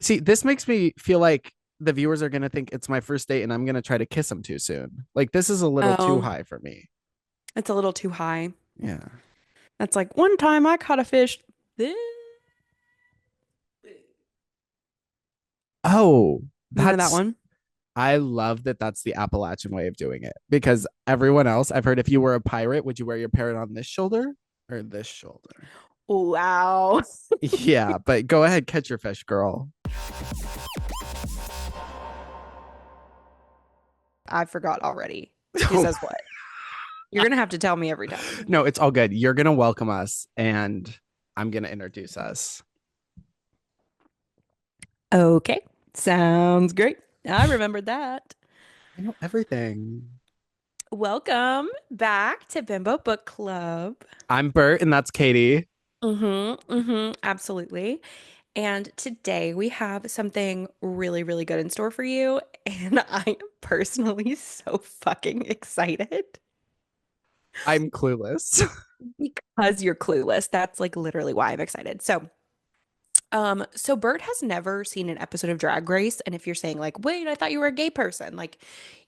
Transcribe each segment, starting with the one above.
See, this makes me feel like the viewers are going to think it's my first date and I'm going to try to kiss him too soon. Like, this is a little too Oh, high for me. it's a little too high. Yeah. That's like one time I caught a fish. You Oh, know that that's, one? I love that that's the Appalachian way of doing it because everyone else, I've heard if you were a pirate, would you wear your parrot on this shoulder or this shoulder? Wow. Yeah, but go ahead, catch your fish, girl. I forgot already. Who says what? You're gonna have to tell me every time. No, it's all good. You're going to welcome us and I'm going to introduce us. Okay. Sounds great. I remembered that. I know everything. Welcome back to Bimbo Book Club. I'm Bert and that's Katie. Absolutely. And today we have something really, really good in store for you. And I am personally so fucking excited I'm clueless. because you're clueless. That's like literally why I'm excited. So Bert has never seen an episode of Drag Race. And if you're saying like, wait, I thought you were a gay person, like,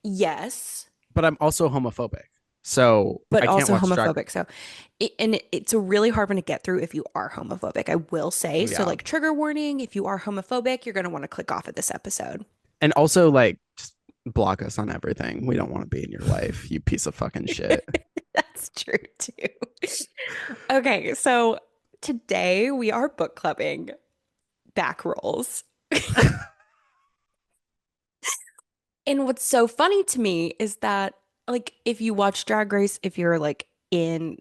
yes, But I'm also homophobic. So but I can't also watch drag. homophobic. It's a really hard one to get through if you are homophobic, I will say. So, Yeah. like, trigger warning, if you are homophobic, you're going to want to click off at this episode. And also like just block us on everything. We don't want to be in your life, you piece of fucking shit. That's true too. Okay, so today we are book clubbing back rolls. And what's so funny to me is that, like, if you watch Drag Race, if you're like in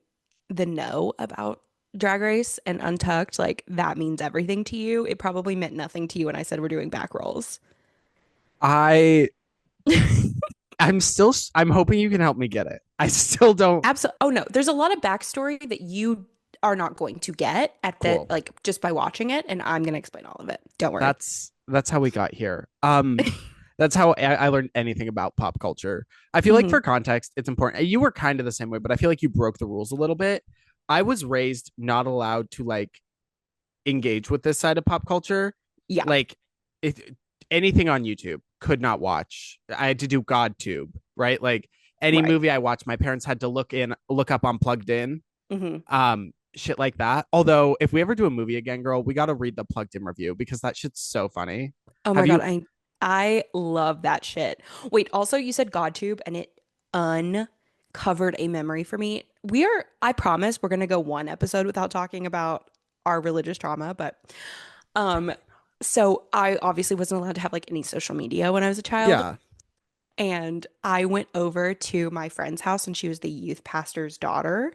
the know about Drag Race and Untucked, like that means everything to you. It probably meant nothing to you when I said we're doing back rolls. I I'm hoping you can help me get it. I still don't. Absolutely. Oh no, there's a lot of backstory that you are not going to get at the Cool. like just by watching it, and I'm gonna explain all of it. Don't worry. That's how we got here. That's how I learned anything about pop culture. I feel like hmm for context, it's important. You were kind of the same way, but I feel like you broke the rules a little bit. I was raised not allowed to like engage with this side of pop culture. Yeah, Like it, anything on YouTube could not watch. I had to do GodTube, right? Like any right. movie I watched, my parents had to look up on Plugged In, hmm shit like that. Although if we ever do a movie again, girl, we got to read the Plugged In review because that shit's so funny. Oh my Have God, you? I love that shit. Wait, also you said GodTube and it uncovered a memory for me. I promise we're gonna go one episode without talking about our religious trauma, but um so I obviously wasn't allowed to have like any social media when I was a child. Yeah. And I went over to my friend's house and she was the youth pastor's daughter.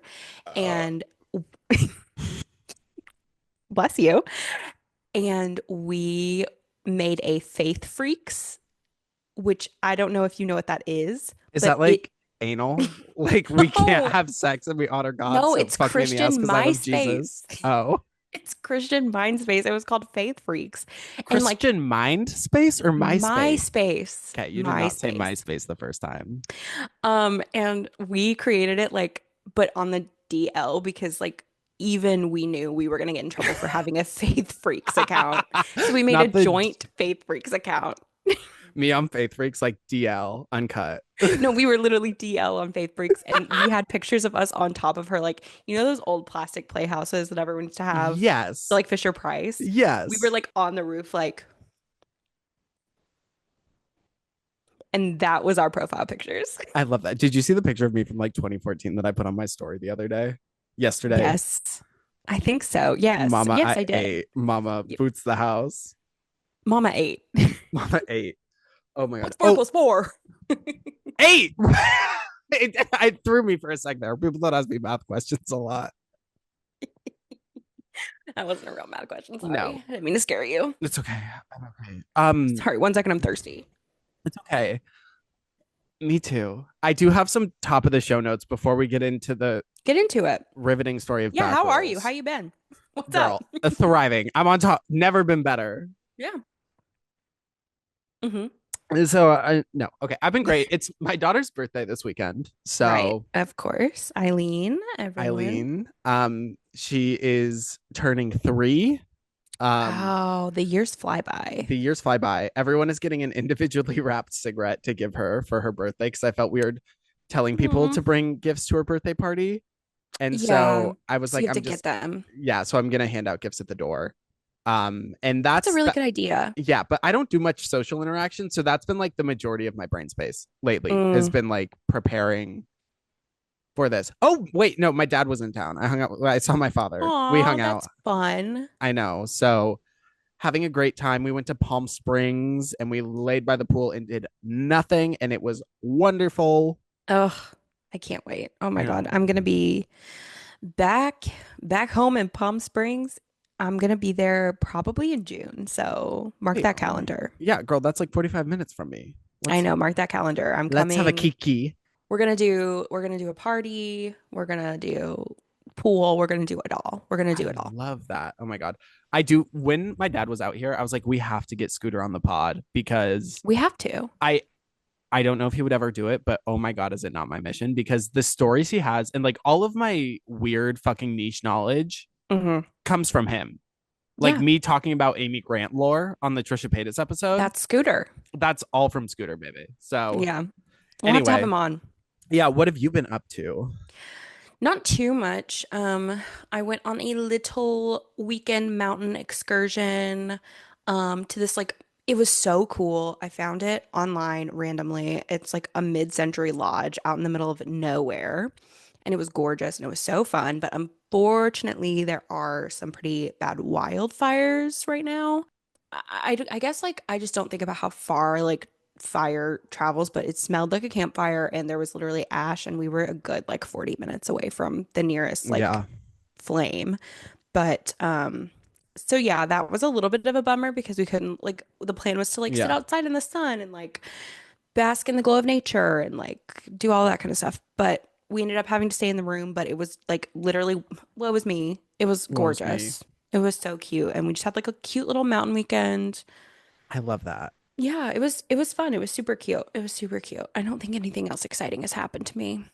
And bless you. And we made a Faith Freaks, which I don't know if you know what that is, Is but that like anal? Like we can't no, have sex and we honor God, no, so it's fuck me in the ass Christian because I love MySpace. Jesus. Oh. It's Christian Mind Space. It was called Faith Freaks. And like Christian Mind Space or MySpace? MySpace, Okay, you did not say MySpace. MySpace the first time. And we created it like, but on the DL because like even we knew we were gonna get in trouble for having a Faith Freaks account. So we made a Not the joint Faith Freaks account. me on Faith Freaks like DL uncut. No, we were literally DL on Faith Freaks, and we had pictures of us on top of her, like you know those old plastic playhouses that everyone used to have, Yes. like Fisher Price. We were Yes. like on the roof, like, and that was our profile pictures. I love that. Did you see the picture of me from like 2014 that I put on my story the other day? Yesterday. Yes, I think so. Yes, Mama, yes, I I did. ate. Mama Y- boots the house. Mama ate. Mama ate. Oh my God. What's four Oh, plus four? eight. It threw me for a sec there. People don't ask me math questions a lot. That wasn't a real mad question. No, Sorry, I didn't mean to scare you. it's okay. I'm okay. Sorry. 1 second, I'm thirsty. It's okay. Me too. I do have some top of the show notes before we get into the Get into it. riveting story of Yeah. back How are you? How rolls. you been? What's up? Girl, thriving. I'm on top. Never been better. Yeah. hmm So no, okay. I've been great. It's my daughter's birthday this weekend. Right. So Of course. Eileen, everyone. Eileen, she is turning 3. Um, Oh, the years fly by. the years fly by. Everyone is getting an individually wrapped cigarette to give her for her birthday because I felt weird telling people Hmm. to bring gifts to her birthday party. And Yeah. so I was So you like, have to I'm get just, them. yeah, so I'm gonna hand out gifts at the door. And That's a that's really that, good idea. yeah, but I don't do much social interaction. So that's been like the majority of my brain space lately has Mm. been like preparing for this. Oh, wait, no, my dad was in town. I hung out, I saw my father. We Aw, hung that's out. fun. I know. So having a great time. We went to Palm Springs and we laid by the pool and did nothing. And it was wonderful. Ugh, I can't wait. Oh my I God. know. I'm gonna be back back home in Palm Springs. I'm gonna be there probably in June. So mark Wait, that calendar. yeah, girl, that's like 45 minutes from me. I know, mark that calendar. I'm Let's have a coming. kiki. We're gonna do a party. We're gonna do pool. We're gonna do it all. We're gonna I do it all. love that. Oh my God. I do. When my dad was out here, I was like, we have to get Scooter on the pod because We have to. I I don't know if he would ever do it, but oh my God, is it not my mission? Because the stories he has and like all of my weird fucking niche knowledge Hmm. comes from him. Like Yeah, me talking about Amy Grant lore on the Trisha Paytas episode, that's Scooter. that's all from Scooter, baby. So Yeah, we'll have to have anyway, him on. yeah, what have you been up to? Not too much. I went on a little weekend mountain excursion, to this like it was so cool. I found it online randomly. It's like a mid-century lodge out in the middle of nowhere, and it was gorgeous and it was so fun. But unfortunately, there are some pretty bad wildfires right now. I guess like I just don't think about how far like fire travels, but it smelled like a campfire and there was literally ash and we were a good like 40 minutes away from the nearest like Yeah, flame. But so yeah, that was a little bit of a bummer because we couldn't like the plan was to like sit yeah, outside in the sun and like bask in the glow of nature and like do all that kind of stuff. But we ended up having to stay in the room, but it was like literally, well, it was me. It was what was me? gorgeous. It was so cute. And we just had like a cute little mountain weekend. I love that. Yeah, it was fun. It was super cute. It was super cute. I don't think anything else exciting has happened to me,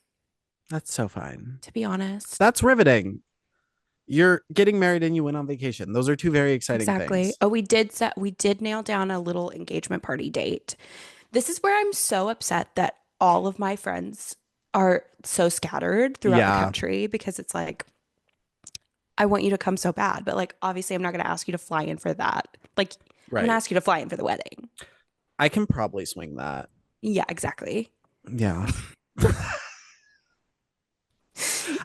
That's so fine. to be honest. That's riveting. You're getting married and you went on vacation. Those are two very exciting Exactly. things. Oh, we did nail down a little engagement party date. This is where I'm so upset that all of my friends are so scattered throughout the Yeah, country because it's like I want you to come so bad, but like obviously I'm not going to ask you to fly in for that. Like I'm going to right. ask you to fly in for the wedding. I can probably swing that. Yeah, exactly. Yeah.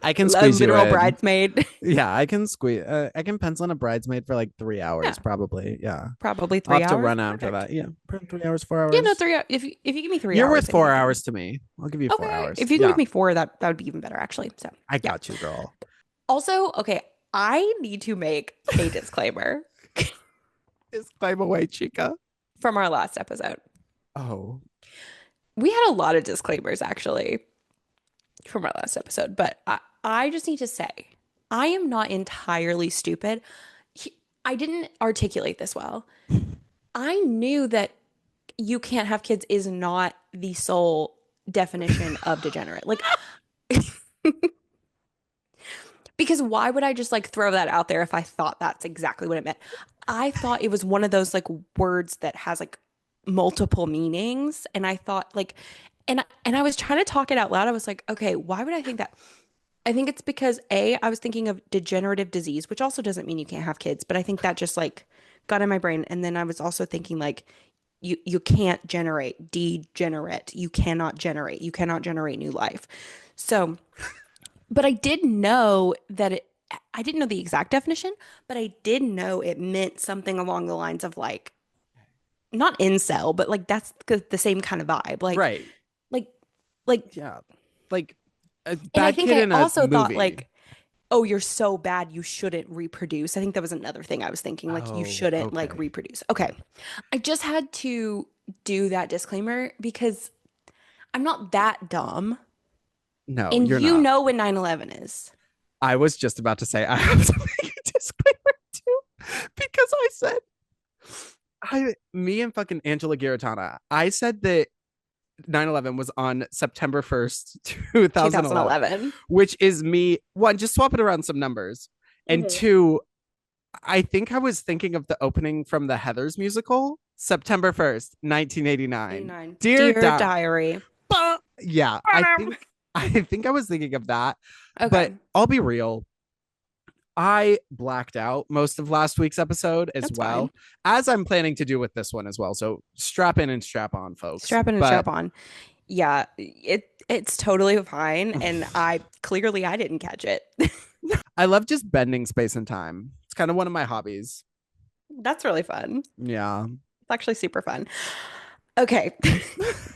I can A squeeze you literal in. bridesmaid. Yeah, I can squeeze. I can pencil in a bridesmaid for like 3 hours, Yeah, probably. Yeah, probably I'll three have to hours. run after Perfect. that. Yeah, 3 hours, four Yeah, no, hours. 3 hours. If you give me three You're hours, worth I think four I can. hours to me. I'll give you four Okay, hours. if you can give Yeah, me four, that would be even better, actually. So I yeah. got you, girl. Also, okay, I need to make a disclaimer Disclaim away, chica. from our last episode. Oh, We had a lot of disclaimers actually from our last episode, but I just need to say, I am not entirely stupid. I didn't articulate this well. I knew that you can't have kids is not the sole definition of degenerate. Like, because why would I just like throw that out there if I thought that's exactly what it meant? I thought it was one of those like words that has like multiple meanings, and I thought like, and I was trying to talk it out loud. I was like, okay, why would I think that? I think it's because I was thinking of degenerative disease, which also doesn't mean you can't have kids, but I think that just like got in my brain. And then I was also thinking like you can't generate, degenerate. You cannot generate new life. So, but I did know that I didn't know the exact definition, but I did know it meant something along the lines of like not incel, but like that's the same kind of vibe. right. Like, like, Yeah, like a and I bad think kid I in a also thought movie. like, oh, you're so bad, you shouldn't reproduce. I think that was another thing I was thinking, like, you Oh, shouldn't like okay. reproduce. Okay. I just had to do that disclaimer because I'm not that dumb. No, And you're you not. know when 9/11 is. I was just about to say I have to make a disclaimer too because I said me and fucking Angela Garitana, I said that 9/11 was on September 1st, 2011, 2011. which is me, one, just swapping around some numbers, and Hmm. two, I think I was thinking of the opening from the Heathers musical, September 1st, 1989. 89. Dear Dear Di. Diary. Yeah, I think I was thinking of that. But Okay, I'll be real. I blacked out most of last week's episode as that's fine. well, as I'm planning to do with this one as well. So strap in and strap on, folks. Strap in and But strap on. Yeah, it's totally fine. And I didn't catch it. I love just bending space and time. It's kind of one of my hobbies. That's really fun. Yeah. It's actually super fun. Okay.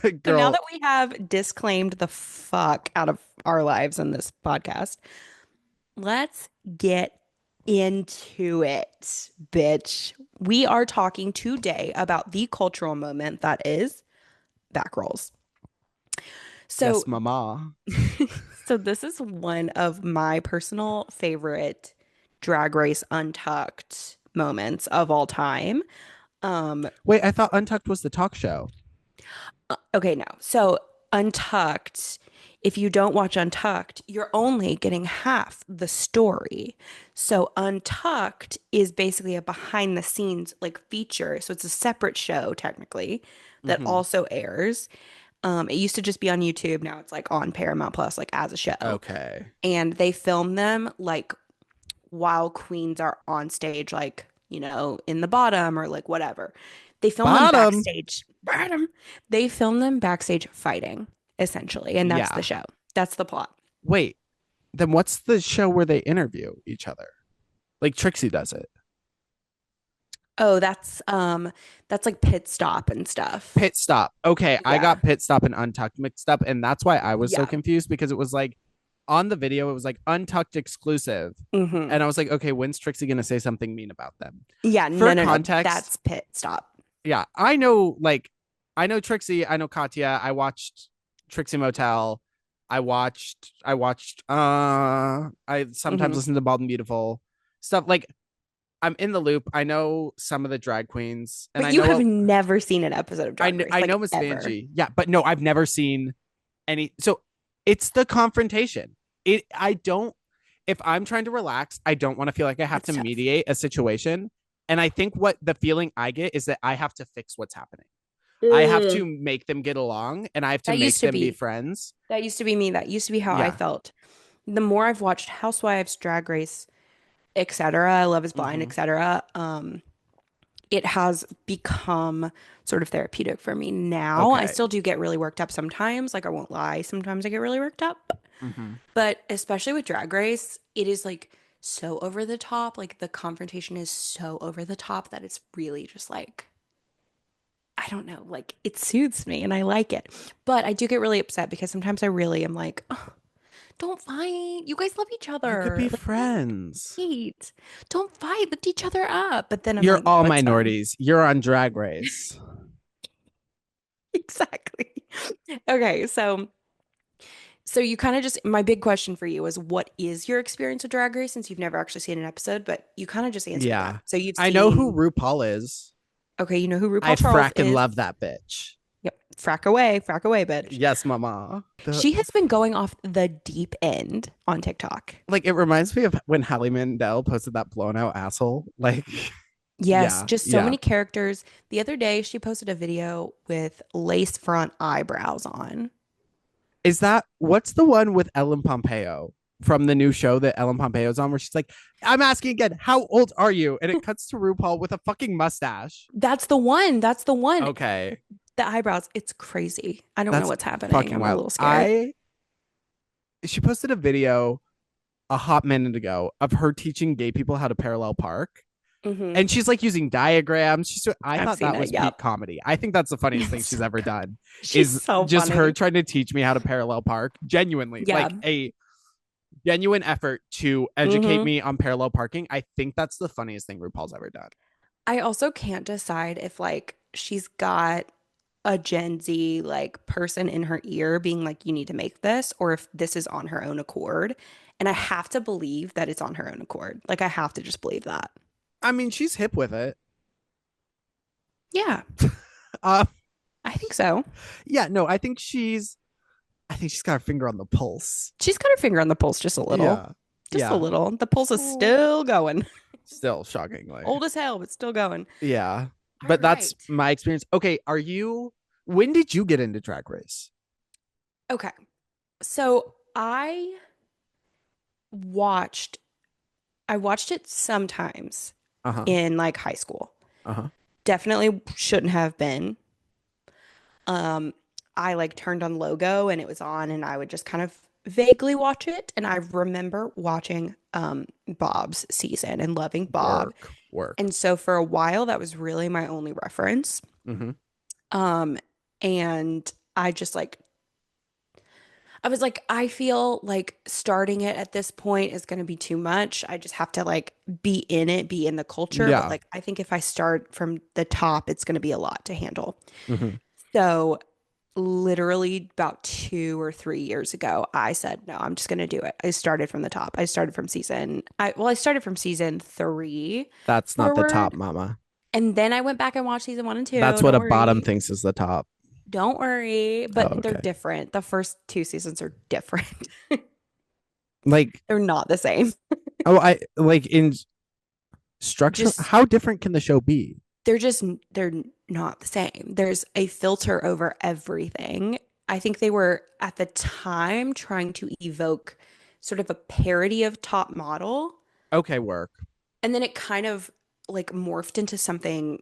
So now Girl, that we have disclaimed the fuck out of our lives in this podcast, let's get into it, bitch. We are talking today about the cultural moment that is back rolls. So, yes, mama. so this is one of my personal favorite Drag Race Untucked moments of all time. Um, Wait, I thought Untucked was the talk show. okay, now, so Untucked, if you don't watch Untucked, you're only getting half the story. So Untucked is basically a behind the scenes like feature. So it's a separate show technically that Mm-hmm. also airs. It used to just be on YouTube. Now it's like on Paramount Plus, like as a show. Okay. And they film them like while queens are on stage, like, in the bottom or like whatever. They film them Bottom. backstage. Bottom. They film them backstage fighting, essentially. And that's the Yeah. show. That's the plot. Wait, then what's the show where they interview each other? Like Trixie does it. Oh, that's like pit stop and stuff. Pit Stop. Okay, I Yeah. got Pit Stop and Untucked mixed up, and that's why I was so Yeah. confused because it was like on the video, it was like Untucked exclusive. Hmm. And I was like, okay, when's Trixie gonna say something mean about them? Yeah, For no, no, no. context, That's pit stop. yeah, I know Trixie, I know Katya. I watched Trixie Motel. I sometimes Hmm. listen to Bald and Beautiful stuff. Like I'm in the loop. I know some of the drag queens, and But I you have know never seen an episode of Drag Race, I like know Miss ever. Vanjie. Yeah, but no, I've never seen any. So it's the confrontation. I don't. If I'm trying to relax, I don't want to feel like I have It's to tough. mediate a situation. And I think what the feeling I get is that I have to fix what's happening. I have to Ugh. make them get along, and I have to That used make to them be be friends. that used to be me. That used to be how I Yeah. felt. The more I've watched Housewives, Drag Race, etc., Love is Blind, Mm-hmm. etc., it has become sort of therapeutic for me now. I Okay. still do get really worked up sometimes, like I won't lie, sometimes I get really worked up. Mm-hmm. But especially with Drag Race, it is like so over the top. Like the confrontation is so over the top that it's really just like I don't know, like it soothes me and I like it. But I do get really upset because sometimes I really am like, "Ugh, don't fight. You guys love each You could other. be Like be friends. great. Don't fight. Lift each other up." But then I'm You're like, all no, it's fine. minorities. You're on Drag Race. Exactly. Okay, so you kind of just my big question for you is what is your experience with Drag Race since you've never actually seen an episode, but you kind of just answered that. Yeah. So you've I know who seen RuPaul is. okay, you know who I RuPaul Charles fracking is. love that bitch. Yep, frack away, bitch. Yes, mama. She has been going off the deep end on TikTok. Like it reminds me of when Hallie Mandel posted that blown out asshole. Like, Yes, yeah, just so yeah. many characters. The other day, she posted a video with lace front eyebrows on. Is that what's the one with Ellen Pompeo from the new show that Ellen Pompeo's on, where she's like, "I'm asking again, how old are you?" And it cuts to RuPaul with a fucking mustache. That's the one. That's the one. Okay, The eyebrows. It's crazy. I don't know that's what's happening. fucking I'm a wild. little scared. I She posted a video a hot minute ago of her teaching gay people how to parallel park. Hmm. And she's like using diagrams. I I've thought seen that it. was peak Yep. comedy. I think that's the funniest thing It's she's so ever good. done She's is so just her funny. trying to teach me how to parallel park genuinely, Yeah. like a genuine effort to educate Hmm. me on parallel parking. I think that's the funniest thing RuPaul's ever done. I also can't decide if like she's got a Gen Z like person in her ear being like, you need to make this, or if this is on her own accord. And I have to believe that it's on her own accord. Like I have to just believe that. I mean, she's hip with it. Yeah, Uh, I think so. yeah, no, I think she's got her finger on the pulse. She's got her finger on the pulse just a little. Yeah, Just a yeah. little. The pulse is Oh, still going. Still shockingly. Old as hell, but still going. Yeah. All But that's right. my experience. Okay, when did you get into Drag Race? Okay. So watched I watched it sometimes Uh-huh. in like high school. Uh-huh. Definitely shouldn't have been. Um, I like turned on Logo and it was on and I would just kind of vaguely watch it. And I remember watching Bob's season and loving Bob. Work. And so for a while that was really my only reference. Mm-hmm. Um, and I just like I was like, I feel like starting it at this point is going to be too much. I just have to like be in it, be in the culture. But Yeah. like, I think if I start from the top, it's going to be a lot to handle. Mm-hmm. So, literally about 2 or 3 years ago, I said, no, I'm just going to do it. I started from the top. I started from season 3 That's not the top, forward. mama. And then I went back and watched season 1 and 2. That's what Don't a bottom worry. thinks is the top. Don't worry. Oh, But they're okay. different. The first 2 seasons are different. Like, They're not the same. oh, I like in structure. Just How different can the show be? they're just they're not the same. There's a filter over everything. I think they were at the time trying to evoke sort of a parody of Top Model, Okay, work. and then it kind of like morphed into something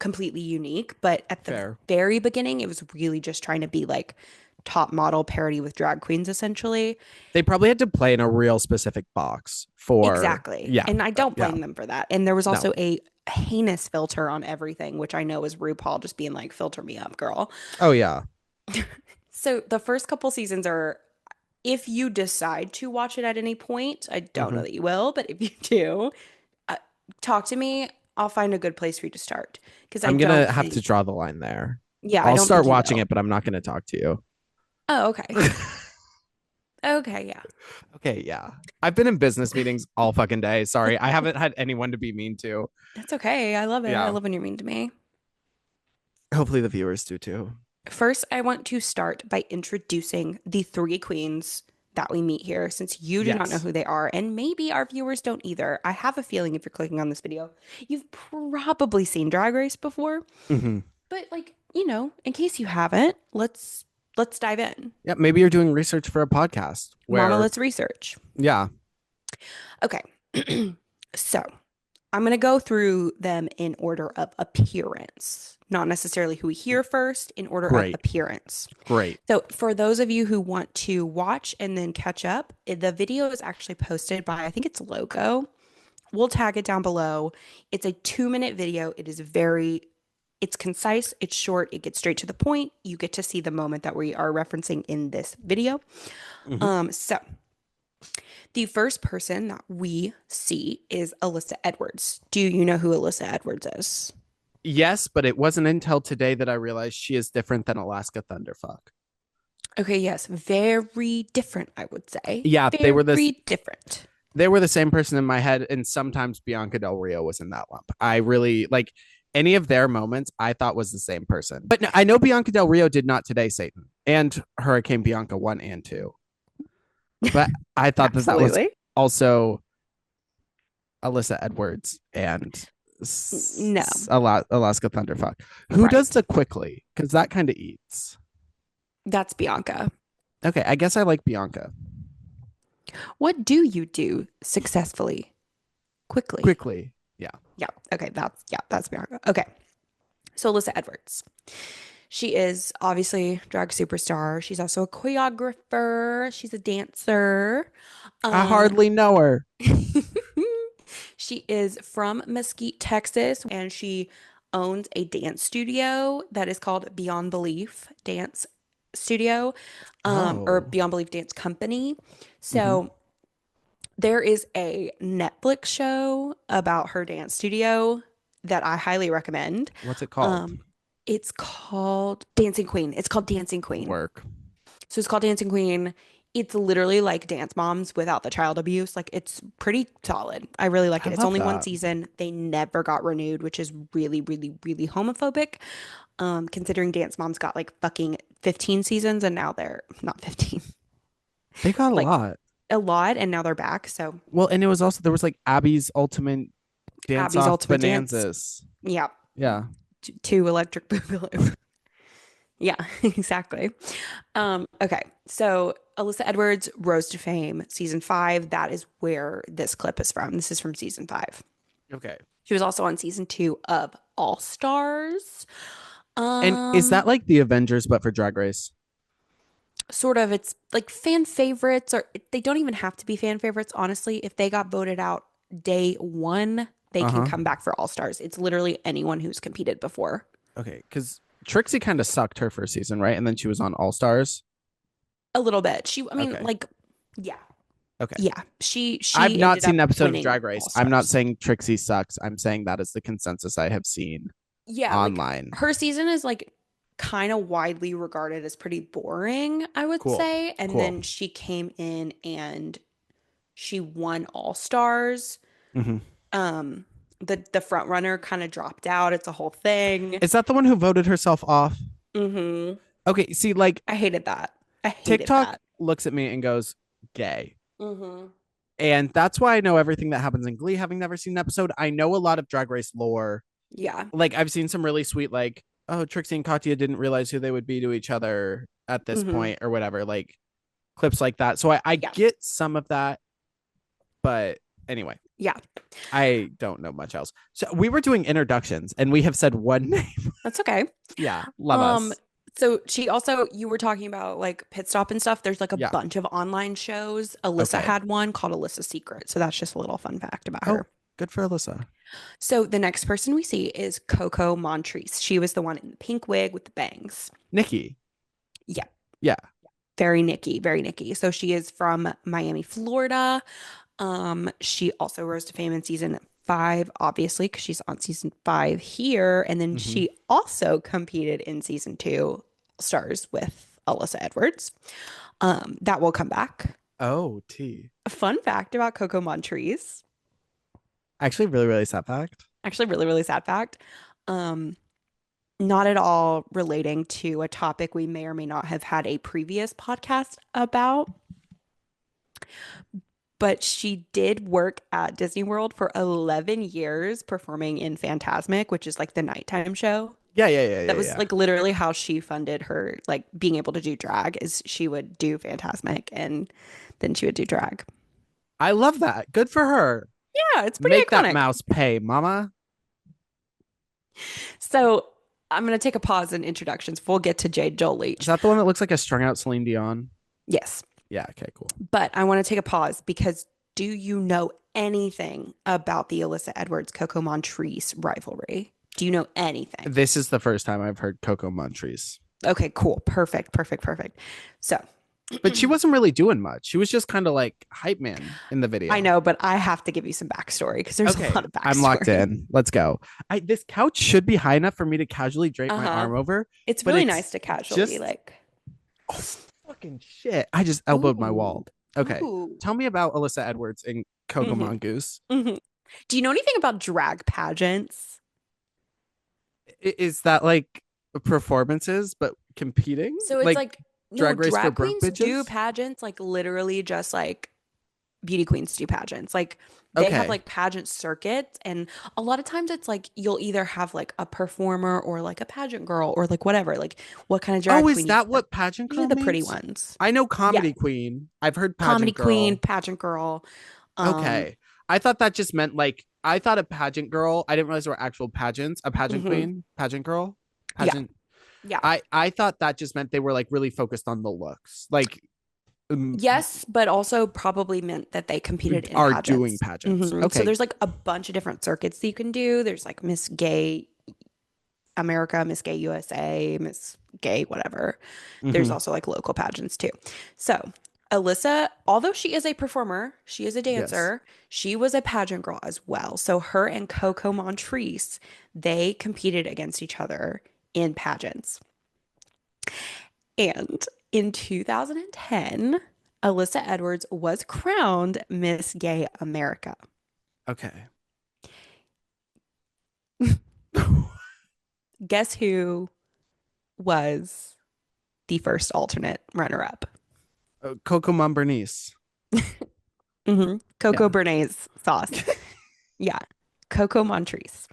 completely unique. But at the Fair. very beginning, it was really just trying to be like Top Model parody with drag queens, essentially. They probably had to play in a real specific box for, Exactly. yeah, And I don't yeah. blame them for that. And there was No. also a heinous filter on everything, which I know is RuPaul just being like, filter me up, girl. Oh yeah. So the first couple seasons are, if you decide to watch it at any point, I don't know Hmm. that you will, but if you do, uh, talk to me. I'll find a good place for you to start because I I'm don't gonna have to think, draw the line there. yeah, I I'll don't start think you watching will. it, but I'm not gonna talk to you. Oh, okay. Okay, yeah. Okay, yeah. I've been in business meetings all fucking day. Sorry, I haven't had anyone to be mean to. That's okay. I love it. I Yeah. love when you're mean to me. Hopefully the viewers do too. First, I want to start by introducing the 3 queens that we meet here, since you do not know Yes. who they are, and maybe our viewers don't either. I have a feeling if you're clicking on this video, you've probably seen Drag Race before, Hmm. but like, in case you haven't, let's dive in. Yeah, maybe you're doing research for a podcast Mama, where, let's research. yeah, Okay. So, I'm going to go through them in order of appearance, not necessarily who we hear first, in order of great, appearance. great. So, for those of you who want to watch and then catch up, the video is actually posted by, I think it's Logo. We'll tag it down below. It's a 2-minute video. It's concise, it's short, it gets straight to the point. You get to see the moment that we are referencing in this video. Hmm. So the first person that we see is Alyssa Edwards. Do you know who Alyssa Edwards is? Yes, but it wasn't until today that I realized she is different than Alaska Thunderfuck. Okay, yes, very different, I would say. Yeah, Very different. they were the same person in my head, and sometimes Bianca Del Rio was in that lump. I really like any of their moments. I thought was the same person, but no, I know Bianca Del Rio did not today, Satan, and Hurricane Bianca 1 and 2. But I thought that was Absolutely. also Alyssa Edwards and No, Alaska Thunderfuck. Who does right. the quickly? Because that kind of eats. That's Bianca. Okay, I guess I like Bianca. What do you do successfully, quickly? Quickly. Yeah. Yeah. Okay. That's Bianca. Okay. So Alyssa Edwards. She is obviously drag superstar. She's also a choreographer. She's a dancer. I Um, hardly know her. she is from Mesquite, Texas, and she owns a dance studio that is called Beyond Belief Dance Studio, or Oh. Beyond Belief Dance Company. Hmm. So there is a Netflix show about her dance studio that I highly recommend. What's it called? Um, it's called Dancing Queen. It's called Dancing Queen. Work. So it's called Dancing Queen. It's literally like Dance Moms without the child abuse. Like it's pretty solid. I really like I it. It's love only one that. season. They never got renewed, which is really, really, really homophobic. Considering Dance Moms got like fucking 15 seasons and now they're not 15. They got a Like lot. a lot, and now they're back. So Well, and it was also there was like Abby's ultimate dance Abby's off Ultimate Dance. bonanzas. Yeah. Yeah. Two Electric Boogaloo. Yeah, exactly. Okay. So Alyssa Edwards rose to fame, season 5. That is where this clip is from. This is from season 5. Okay. She was also on season 2 of All Stars. And is that Um, like the Avengers but for Drag Race? Sort of, it's like fan favorites, or they don't even have to be fan favorites, honestly. If they got voted out day 1, they can Uh-huh. come back for All Stars. It's literally anyone who's competed before. Okay, because Trixie kind of sucked her first season, right? And then she was on All Stars. A little bit. I mean, Okay. like, yeah. Okay. Yeah. I've She not ended seen up an episode of winning Drag Race. All I'm not Stars. saying Trixie sucks. I'm saying that is the consensus I have seen Yeah, like online. her season is like kind of widely regarded as pretty boring, I would Cool. say. And Cool. then she came in and she won All Stars. Hmm. Um, the front runner kind of dropped out. It's a whole thing. Is that the one who voted herself off? Hmm. Okay, see, like I hated that. I hated TikTok that. looks at me and goes, gay. Hmm. And that's why I know everything that happens in Glee, having never seen an episode. I know a lot of Drag Race lore. Yeah. Like, I've seen some really sweet, like, oh, Trixie and Katya didn't realize who they would be to each other at this Hmm. point or whatever, like clips like that. So I Yeah. get some of that, but anyway, Yeah. I don't know much else. So we were doing introductions and we have said one name. That's okay. Yeah, love Um, us. so she also, you were talking about like pit stop and stuff. There's like a Yeah. bunch of online shows. Alyssa Okay. had one called Alyssa's Secret. So that's just a little fun fact about Oh, her. good for Alyssa. So the next person we see is Coco Montrese. She was the one in the pink wig with the bangs. Nikki. Yeah, Yeah. very Nikki, very Nikki. So she is from Miami, Florida. She also rose to fame in season 5, obviously, because she's on season 5 here. And then Hmm. she also competed in season 2 stars with Alyssa Edwards. That will come back. Oh, T. A fun fact about Coco Montrese, Actually, really, really sad fact. actually, really, really sad fact. Um, Not at all relating to a topic we may or may not have had a previous podcast about, but she did work at Disney World for 11 years performing in Fantasmic, which is like the nighttime show. Yeah, yeah, yeah, That yeah, was yeah. like literally how she funded her like being able to do drag is she would do Fantasmic and then she would do drag. I love that. Good for her. Yeah, it's pretty Make that iconic. mouse pay, mama. So I'm gonna take a pause in introductions. We'll get to Jade Joel Is Leach. that the one that looks like a strung out Celine Dion? Yes. Yeah, okay, cool. But I want to take a pause because do you know anything about the Alyssa Edwards Coco Montrese rivalry? Do you know anything? This is the first time I've heard Coco Montrese. Okay, cool. Perfect, perfect, perfect. So But she wasn't really doing much. She was just kind of like hype man in the I video. know, but I have to give you some backstory because there's a Okay, lot of I'm locked backstory. in. Let's go. This couch should be high enough for me to casually drape my Uh-huh. arm over, It's but really it's nice to casually just like, oh, fucking shit. I just elbowed my ooh, wall. Okay, ooh. tell me about Alyssa Edwards and Coco Hmm. Mongoose. Hmm. Do you know anything about drag pageants? Is that like performances but competing? So it's Like like, no, Drag Race for drag broke queens do bitches? pageants like literally just like beauty queens do pageants. Like they have Okay. like pageant circuits, and a lot of times it's like you'll either have like a performer or like a pageant girl or like whatever, like what kind of drag Oh, is queen you that like, what pageant usually girl the pretty means? ones. I know Yeah. comedy queen. I've heard Comedy pageant queen, girl. pageant girl. Um, Okay. I thought that just meant like I thought a pageant girl. I didn't realize there were actual pageants. A pageant mhm. queen, pageant girl, Yeah. pageant. Yeah. I thought that just meant they were like really focused on the looks. Like Yes, but also probably meant that they competed in are doing pageants. pageants. So Okay. there's like a bunch of different circuits that you can do. There's like Miss Gay America, Miss Gay USA, Miss Gay, whatever. There's Hmm. also like local pageants too. So, Alyssa, although she is a performer, she is a Yes. dancer, she was a pageant girl as well. So, her and Coco Montrese, they competed against each other in pageants. And in 2010, Alyssa Edwards was crowned Miss Gay America. Okay. Guess who was the first alternate runner up? Coco Mom Bernice. Coco Yeah. Bernays sauce. Yeah. Coco Montrese.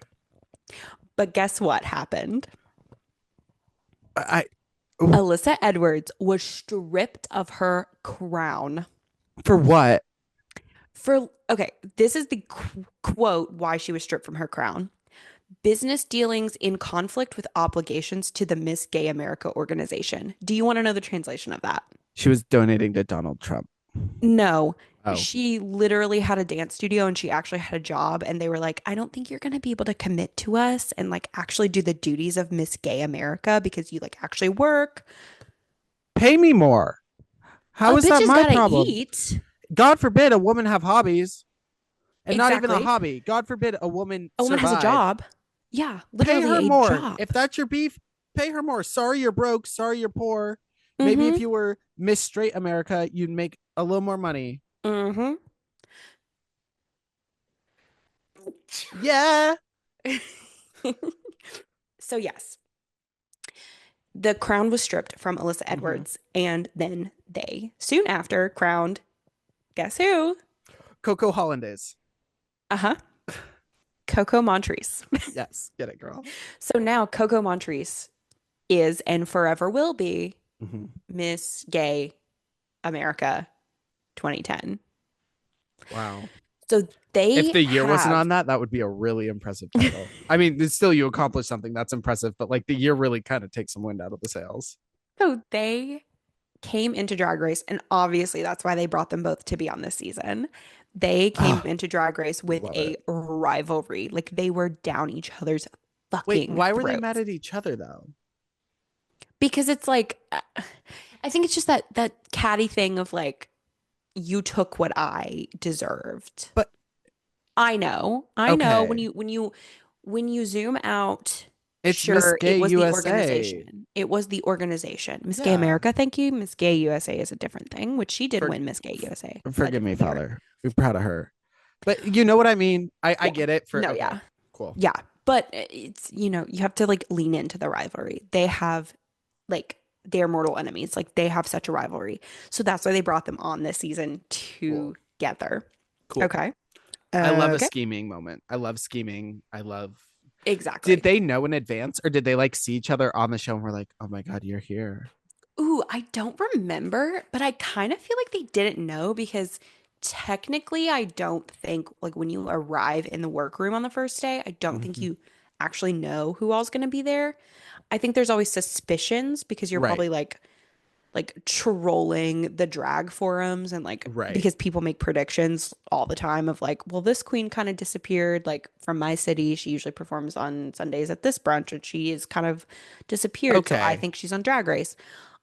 But guess what happened? I ooh, Alyssa Edwards was stripped of her crown. for what? Okay, this is the quote why she was stripped from her crown. Business dealings in conflict with obligations to the Miss Gay America organization. Do you want to know the translation of that? She was donating to Donald Trump. No, Oh, she literally had a dance studio and she actually had a job. And they were like, I don't think you're going to be able to commit to us and like actually do the duties of Miss Gay America because you like actually work. pay me more. A How is bitch that has my got to problem? eat. God forbid a woman have hobbies, and not even a Exactly. hobby. God forbid a woman A woman has a survive. job. Yeah, Pay literally her a more. job. If that's your beef, pay her more. Sorry you're broke. Sorry you're poor. Maybe if Mm-hmm. you were Miss Straight America, you'd make a little more money. Mm-hmm. Yeah. So yes, the crown was stripped from Alyssa Mm-hmm. Edwards, and then they soon after crowned guess who? Coco Hollandaise. Uh-huh. Coco Montrese. Yes. Get it, girl. So now Coco Montrese is and forever will be Mm-hmm. Miss Gay America 2010. Wow. So If they the year wasn't have on that, that would be a really impressive title. I mean, it's still you accomplished something that's impressive, but like the year really kind of takes some wind out of the sails. so they came into Drag Race, and obviously that's why they brought them both to be on this season. They came Oh, into Drag Race with love a it. rivalry. Like they were down each other's Wait, fucking why were they mad throats. at each other though? Because it's like I think it's just that catty thing of like you took what I deserved. But I know okay, when you zoom out, it's Miss sure, it Gay was the USA. organization. It was the organization. Miss Gay Yeah. America, thank you. Miss Gay USA is a different thing, which she did For, win Miss Gay USA forgive me, legendary. Father. We're proud of her. But you know what I mean? I Yeah. get it for No, okay, yeah. cool. Yeah. But it's, you have to like lean into the rivalry. They have like they're mortal enemies. Like they have such a rivalry. So that's why they brought them on this season Cool. together. Cool. Okay. I love a Okay. scheming moment. I love scheming. I love Did Exactly. they know in advance or did they like see each other on the show and were like, oh my God, you're here? Ooh, I don't remember, but I kind of feel like they didn't know because technically, I don't think like when you arrive in the workroom on the first day, I don't think Mm-hmm. you actually know who all's going to be there. I think there's always suspicions because you're Right. probably like trolling the drag forums and like Right. because people make predictions all the time of like, well, this queen kind of disappeared like from my city. She usually performs on Sundays at this brunch and she is kind of disappeared. So I Okay. think she's on Drag Race.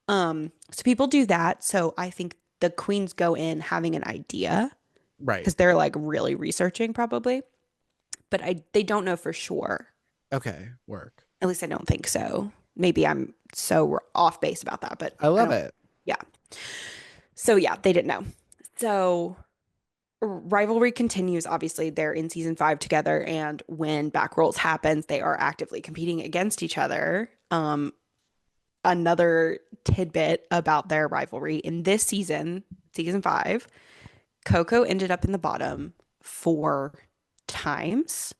So people do that. So I think the queens go in having an idea Right. because they're like really researching probably, but they don't know for sure. Okay. Work. At least I don't think so. Maybe I'm so off base about that, but I I love don't. it. Yeah. So yeah, they didn't know. So rivalry continues. Obviously, they're in season 5 together, and when back rolls happens, they are actively competing against each other. Another tidbit about their rivalry in this season, season 5, Coco ended up in the bottom 4 times,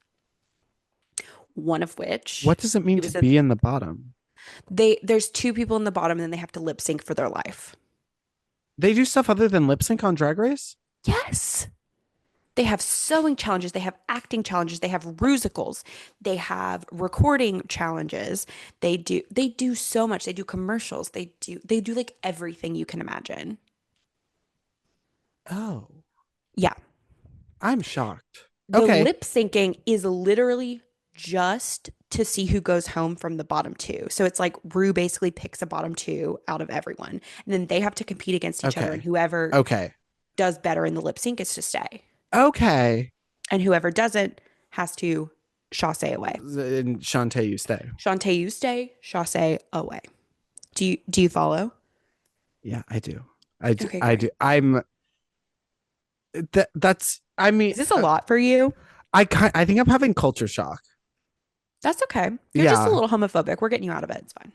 one of which What does it mean it to was a be in the bottom? there's 2 people in the bottom and then they have to lip sync for their life. They do stuff other than lip sync on Drag Race? Yes. They have sewing challenges, they have acting challenges, they have musicals, they have recording challenges. They do so much. They do commercials. They do like everything you can imagine. Oh, Yeah. I'm shocked. The Okay. lip syncing is literally just to see who goes home from the bottom 2. So it's like Rue basically picks a bottom 2 out of everyone. And then they have to compete against each other and Okay. whoever Okay. does better in the lip sync is to stay. Okay. And whoever doesn't has to chasse away. And Shantae, you stay. Shantae, you stay, chasse away. Do you follow? Yeah, I do. I do. Okay, I great. do. That's I mean Is this a lot for you? I think I'm having culture shock. That's okay. You're just a Yeah. little homophobic. We're getting you out of it. It's fine.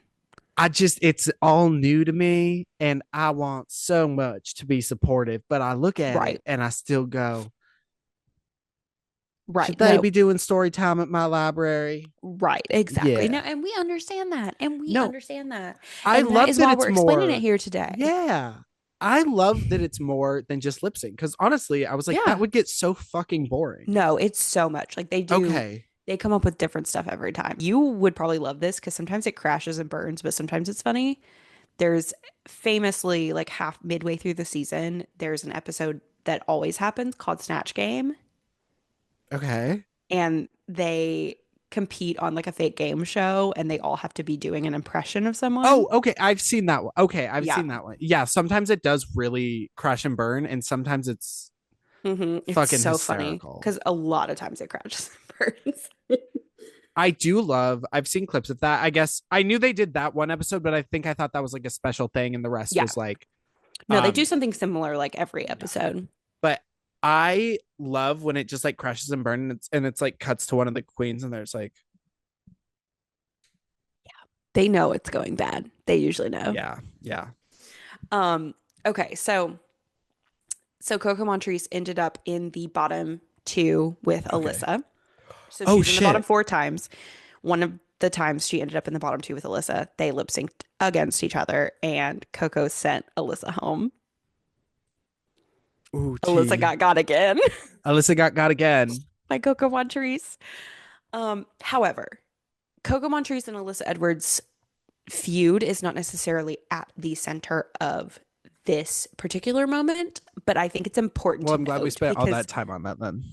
it's all new to me and I want so much to be supportive, but I look at Right. it and I still go, should Right. they No, be doing story time at my library? right. Exactly. No, Yeah. and we understand that. And we No, understand that. I And that love is that why it's we're explaining it more, here today. yeah. I love that it's more than just lip sync because honestly, I was like, that Yeah. would get so fucking boring. No, it's so much. Like Okay. they come up with different stuff every time. You would probably love this because sometimes it crashes and burns, but sometimes it's funny. There's famously, like half midway through the season, there's an episode that always happens called Snatch Game, Okay. and they compete on like a fake game show, and they all have to be doing an impression of someone. Oh, okay. I've seen that one. Okay. I've Yeah. seen that one. Yeah. Sometimes it does really crash and burn, and sometimes it's It's fucking so funny hysterical. because a lot of times it crashes and burns. I do love, I've seen clips of that. I guess I knew they did that one episode, but I thought that was like a special thing, and the rest Yeah. was like, No, they do um, something similar like every yeah. episode. But I love when it just like crashes and burns and it's like cuts to one of the queens and there's like, They know it's going bad. They usually know. yeah, yeah. Um, okay, so Coco Montrese ended up in the bottom two with Okay. Alyssa. So Oh she's in the bottom shit. four times. One of the times she ended up in the bottom two with Alyssa, they lip synced against each other, and Coco sent Alyssa home. Ooh, Alyssa T. got again Alyssa got again. by Coco Montrese. However, Coco Montrese and Alyssa Edwards' feud is not necessarily at the center of this particular moment, but I think it's important Well, to I'm glad we note spent all because, that time on that then.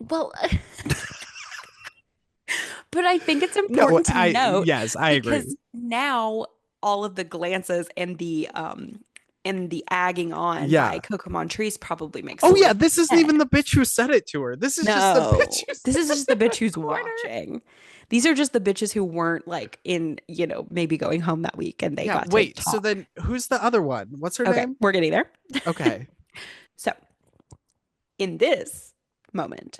well, but I think it's No, important to note yes, I because agree. now all of the glances and the agging on by Yeah. Coco Montrese probably makes Oh a yeah, little this isn't sense. even the bitch who said it to her. This is just the bitch No, who this sat is just the in bitch the who's corner. watching. These are just the bitches who weren't like in, maybe going home that week and they Yeah, got to wait. So talk. then who's the other one? What's her Okay, name? we're getting there. Okay. So, in this moment,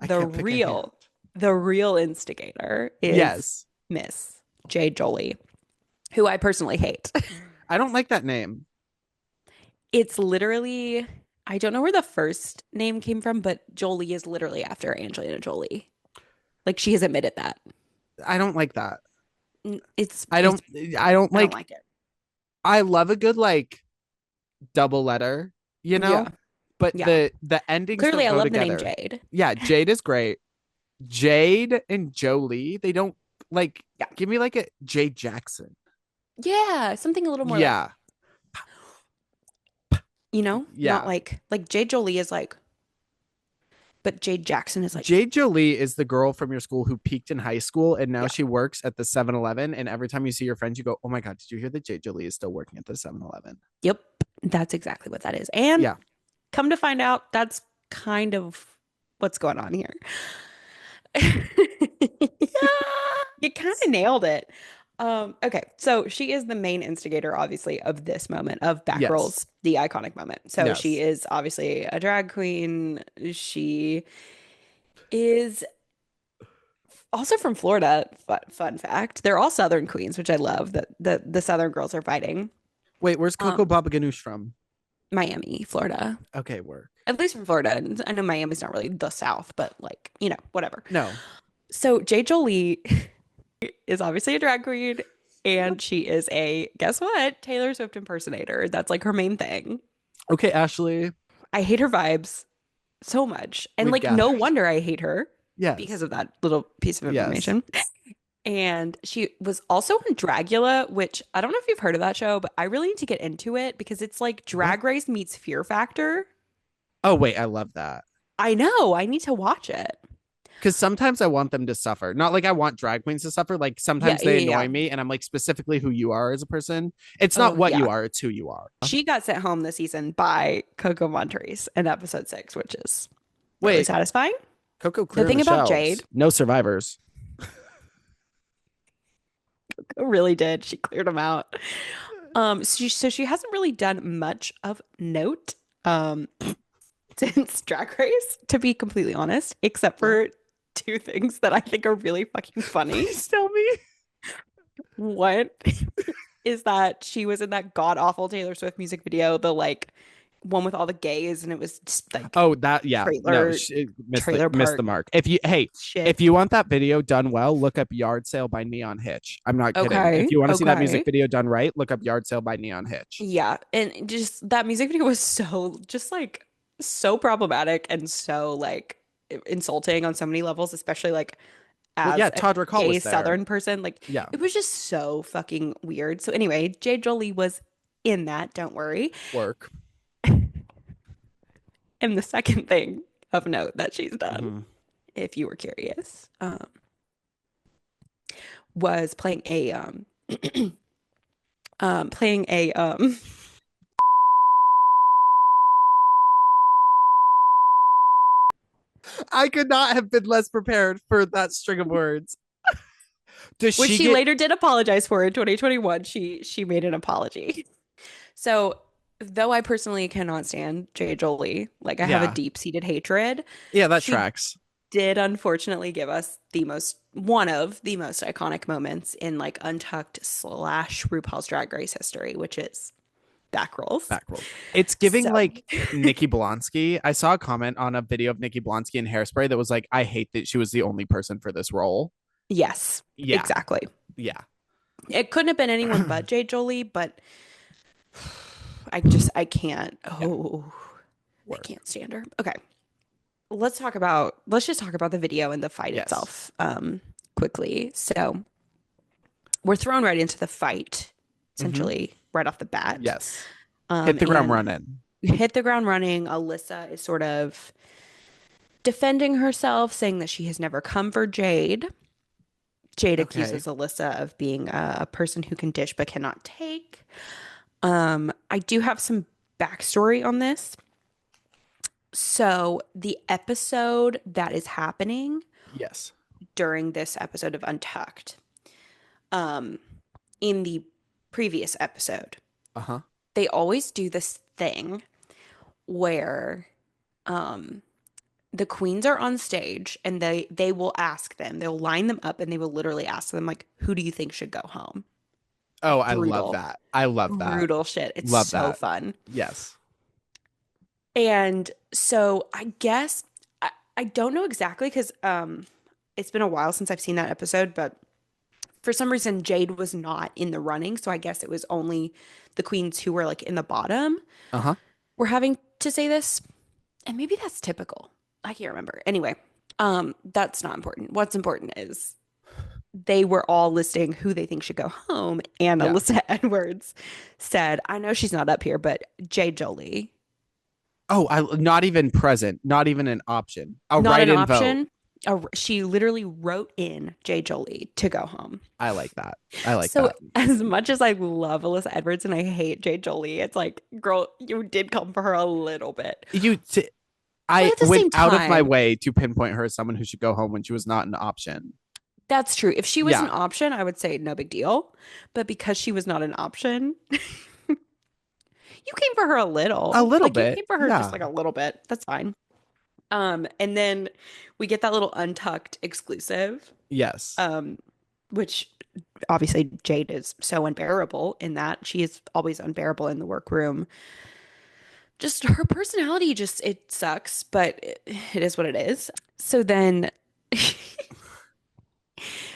I the can't pick a hand. real the real instigator is Yes. Miss J. Jolie, who I personally hate. I don't like that name. It's literally, I don't know where the first name came from, but Jolie is literally after Angelina Jolie. Like she has admitted that. I don't like that. It's I don't it's I don't I don't like like it. I love a good like double letter, you Yeah. know? But Yeah. the endings Clearly don't I go love the name together. Jade. Yeah, Jade is great. Jade and Jolie, they don't like Yeah. give me like a Jade Jackson. Yeah, something a little more like, Yeah. not Yeah. like Jade Jolie is like, but Jade Jackson is like, Jade Jolie is the girl from your school who peaked in high school and now yeah. she works at the 7-Eleven. And every time you see your friends, you go, oh my God, did you hear that Jade Jolie is still working at the 7-Eleven? Yep. That's exactly what that is. And Yeah. come to find out, that's kind of what's going on here. You kind of nailed it. Okay, so she is the main instigator, obviously, of this moment of Yes. Batgirls, the iconic moment. So she Yes. is obviously a drag queen. She is also from Florida. Fun fact. They're all Southern queens, which I love that the Southern girls are fighting. Wait, where's Coco Um, Baba Ganoush from? Miami, Florida. Okay, work. At least from Florida. And I know Miami's not really the South, but like, whatever. No. So J. Jolie is obviously a drag queen, and she is a, guess what? Taylor Swift impersonator. That's like her main thing. Okay, Ashley, I hate her vibes so much. And we've like, no gathered. wonder I hate her because Yes. of that little piece of Yes. information. And she was also on Dragula, which I don't know if you've heard of that show, but I really need to get into it because it's like What? Drag Race meets Fear Factor. Oh, wait, I love that. I know. I need to watch it. Because sometimes I want them to suffer. Not like I want drag queens to suffer. Like Yeah, sometimes yeah, they yeah. annoy me, and I'm like specifically who you are as a person. It's not Oh, what you yeah. are, it's who you are. She got sent home this season by Coco Montrese in episode 6, which is really Wait, satisfying. Coco The clearing thing the about shelves. Jade, No survivors. Coco really did. She cleared them out. So she hasn't really done much of note since Drag Race, to be completely honest, except What? for two things that I think are really fucking funny. Please tell me. What? is that she was in that god awful Taylor Swift music video, the like one with all the gays, and it was just like Oh, that yeah. No, trailer she trailer missed the park mark. If you hey, if shit. you want that video done well, look up Yard Sale by Neon Hitch. I'm not kidding. If Okay, you want to see that music okay. video done right, look up Yard Sale by Neon Hitch. Yeah, and just that music video was so just like so problematic and so like insulting on so many levels, especially like Well, yeah, as a Todrick Hall gay was there. Southern person. Like Yeah, it was just so fucking weird. So anyway, Jade Jolie was in that, don't worry. work. And the second thing of note that she's done, Mhm. if you were curious, was playing a playing a I could not have been less prepared for that string of words. Does which she she get? later did apologize for in 2021. She made an apology. So though I personally cannot stand Jay Jolie, like I have a Yeah, deep-seated hatred, yeah, that she tracks. did unfortunately give us the most one of the most iconic moments in like Untucked slash RuPaul's Drag Race history, which is back rolls. Back rolls. It's giving So like Nikki Blonsky. I saw a comment on a video of Nikki Blonsky in Hairspray that was like, "I hate that she was the only person for this role." yes, Yeah, exactly. yeah. It couldn't have been anyone but Jay Jolie, but I can't. Yeah, Oh, I work. can't stand her. Okay. Let's just talk about the video and the fight Yes. itself quickly. So we're thrown right into the fight, Mm-hmm. essentially right off the bat. Yes. Hit the ground And running. hit the ground running. Alyssa is sort of defending herself, saying that she has never come for Jade. Jade Okay. accuses Alyssa of being a person who can dish but cannot take. I do have some backstory on this. So the episode that is happening Yes. during this episode of Untucked, um, in the previous episode, Uh-huh. they always do this thing where um the queens are on stage and they will ask them, they'll line them up and they will literally ask them like, who do you think should go home? Oh, I love Brutal, that. I love that. brutal shit. It's Love so that. fun. Yes. And so I guess I don't know exactly because it's been a while since I've seen that episode, but for some reason Jade was not in the running, so I guess it was only the queens who were like in the bottom Uh-huh. were having to say this. And maybe that's typical. I can't remember. Anyway, that's not important. What's important is they were all listing who they think should go home, and Yeah. Alyssa Edwards said, "I know she's not up here, but Jade Jolie, Oh, I not even present, not even an option. A not an write-in vote. option." She literally wrote in Jade Jolie to go home. I like that. I like So that. as much as I love Alyssa Edwards and I hate Jade Jolie, it's like, girl, you did come for her a little bit. But I at the went same out of my time, way to pinpoint her as someone who should go home when she was not an option. that's true. If she was an Yeah, option, I would say no big deal. But because she was not an option, you came for her a a little. little Like you bit. came for her just Yeah. like a little bit. That's fine. And then we get that little Untucked exclusive, Yes. um, which obviously Jade is so unbearable in that. She is always unbearable in the workroom. Just her personality just it sucks, but it is what it is. So then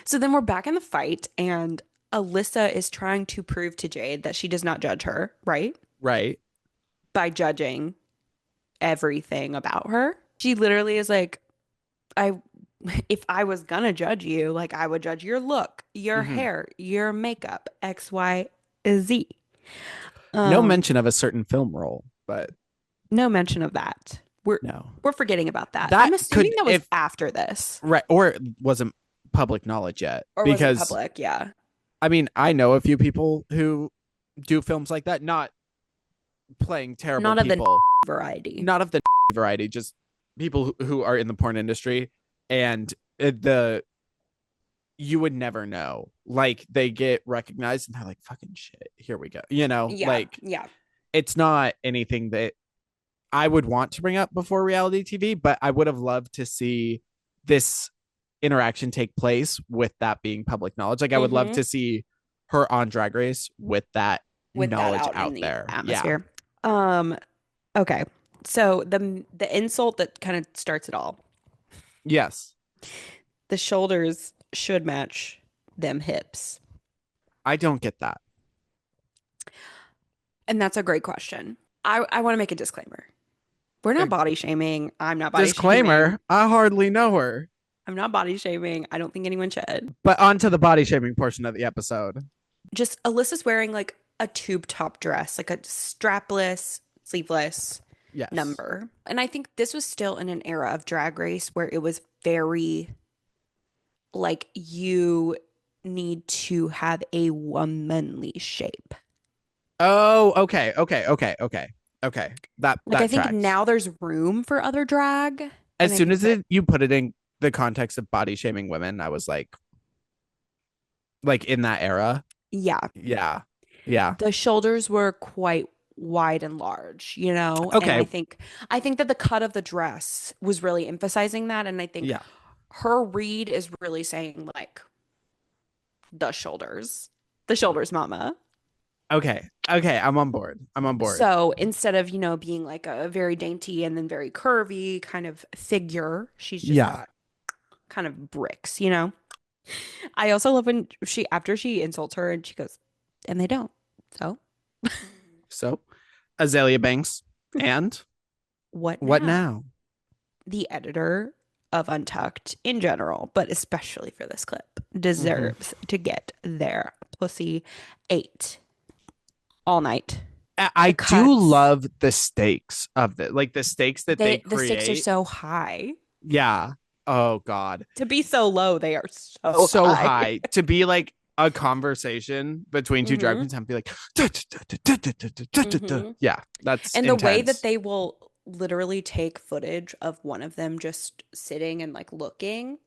so then we're back in the fight and Alyssa is trying to prove to Jade that she does not judge her, right? Right. By judging everything about her. She literally is like, I if I was gonna judge you, like I would judge your look, your Hmm. hair, your makeup, X, Y, Z. No Um, mention of a certain film role, but no mention of that. no. We're forgetting about that. That I'm assuming could that was if after this. right or it wasn't public knowledge yet Or was it because public? Yeah. I mean, I know a few people who do films like that, not playing terrible Not of the people, variety. not of the variety, just people who are in the porn industry and the you would never know. Like they get recognized and they're like, fucking shit, here we go. Yeah. Like Yeah. it's not anything that I would want to bring up before reality TV, but I would have loved to see this interaction take place with that being public knowledge. Like I would love Mm-hmm. to see her on Drag Race with that with that knowledge out in out the there. Yeah. atmosphere. Um, okay. So the insult that kind of starts it all. Yes. The shoulders should match them hips. I don't get that. And that's a great question. I want to make a disclaimer. We're Uh, not body shaming. I'm not body shaming. Disclaimer, I hardly know her. I'm not body shaming. I don't think anyone should. But on to the body shaming portion of the episode. Just Alyssa's wearing like a tube top dress, like a strapless, sleeveless Yes. number. And I think this was still in an era of Drag Race where it was very like you need to have a womanly shape. Oh, okay, okay, okay, okay, okay. That Like I that think tracks. now there's room for other drag, As and I soon think as that you put it in the context of body shaming women, I was like in that era. yeah, Yeah. Yeah. the shoulders were quite wide and large, you know? And Okay. I think that the cut of the dress was really emphasizing that, and I think Yeah. her read is really saying like the shoulders. The shoulders, mama. Okay. Okay. I'm on board. I'm on board. So instead of, being like a very dainty and then very curvy kind of figure, she's just Yeah. got kind of bricks, you know? I also love when after she insults her and she goes, and they don't. So So, Azalea Banks. And what what now? now? The editor of Untucked in general, but especially for this clip, Hmm. deserves to get their pussy ate all night. I The do cuts, love the stakes of it, like the stakes that they the stakes are create. so high. Yeah. Oh God. To be so low, they are so So high. high to be like a conversation between two drag hmm queens and be like, hmm yeah, that's And the way that intense. they will literally take footage of one of them just sitting and like looking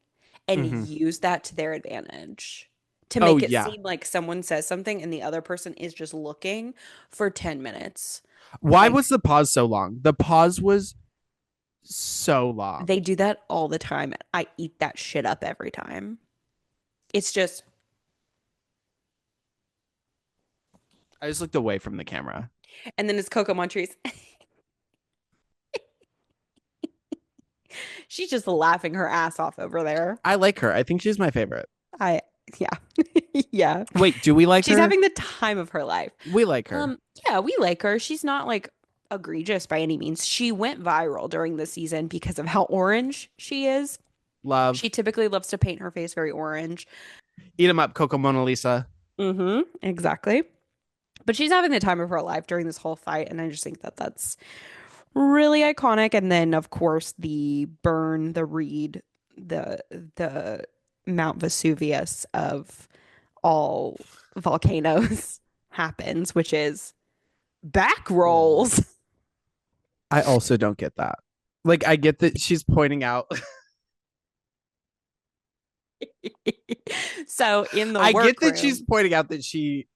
and Hmm. use that to their advantage to Oh make it yeah. seem like someone says something and the other person is just looking for 10 minutes. Why Like was the pause so long? The pause was so long. they do that all the time. I eat that shit up every time. It's just, I just looked away from the camera. and then it's Coco Montrese. She's just laughing her ass off over there. I like her. I think she's my favorite. I, yeah. Yeah. Wait, do we like She's her? having the time of her life. We like her. Yeah, we like her. She's not like egregious by any means. She went viral during the season because of how orange she is. Love. She typically loves to paint her face very orange. Eat 'em up, Coco Mona Lisa. Exactly. But she's having the time of her life during this whole fight, and I just think that that's really iconic. And then, of course, the burn, the reed, the Mount Vesuvius of all volcanoes happens, which is back rolls. I also don't get that. Like, I get that she's pointing out. So in the I get that she's workroom, pointing out that she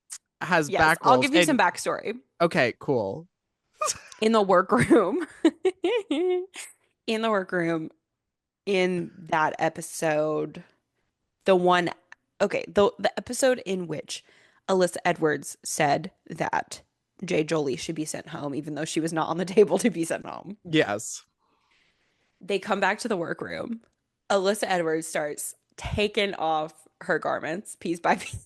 has yes, back I'll rolls. give you some And backstory. okay, cool. In the workroom, in the workroom, in that episode, the one, okay, the episode in which Alyssa Edwards said that Jay Jolie should be sent home, even though she was not on the table to be sent home. Yes. They come back to the workroom. Alyssa Edwards starts taking off her garments piece by piece.